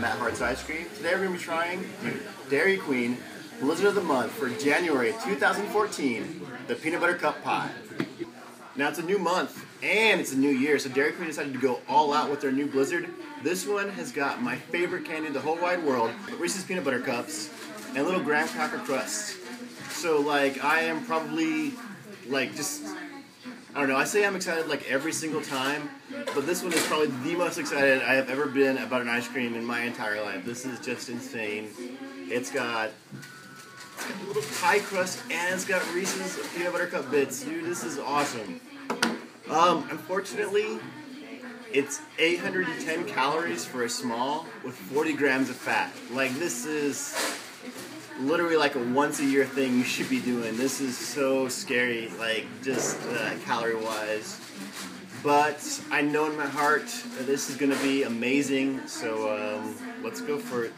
Matt Hart's Ice Cream. Today we're going to be trying Dairy Queen Blizzard of the Month for January 2014, the Peanut Butter Cup Pie. Now it's a new month and it's a new year, so Dairy Queen decided to go all out with their new Blizzard. This one has got my favorite candy in the whole wide world, Reese's Peanut Butter Cups, and little graham cracker crusts. So like I am probably like just, I don't know, I say I'm excited like every single time, but this one is probably the most excited I have ever been about an ice cream in my entire life. This is just insane. It's got a little pie crust and it's got Reese's Peanut Butter Cup bits. Dude, this is awesome. Unfortunately, it's 810 calories for a small with 40 grams of fat. Like, this is literally like a once-a-year thing you should be doing. This is so scary, like, just calorie-wise. But I know in my heart that this is going to be amazing, so let's go for it.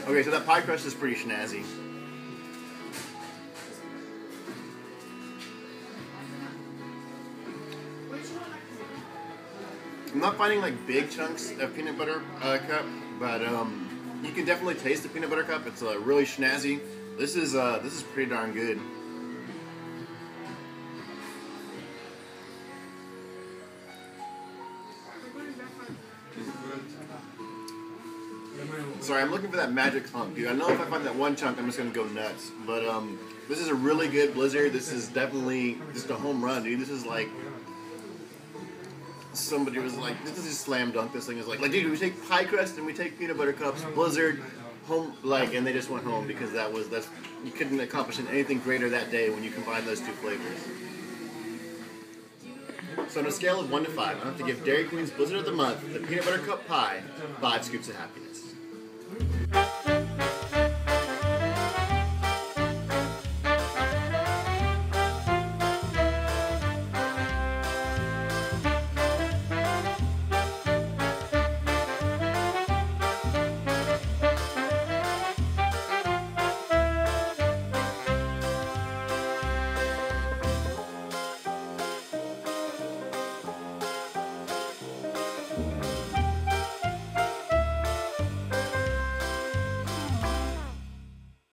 Okay, so that pie crust is pretty snazzy. I'm not finding like big chunks of peanut butter cup, but you can definitely taste the peanut butter cup. It's really snazzy. This is pretty darn good. Sorry, I'm looking for that magic clump, dude. I know if I find that one chunk, I'm just gonna go nuts. But this is a really good Blizzard. This is definitely just a home run, dude. This is like, somebody was like, this is just slam dunk. This thing is like, dude, we take pie crust and we take peanut butter cups, Blizzard, home, like, and they just went home because that's you couldn't accomplish anything greater that day when you combine those two flavors. So on a scale of 1 to 5, I have to give Dairy Queen's Blizzard of the Month, the Peanut Butter Cup Pie, 5 scoops of happiness.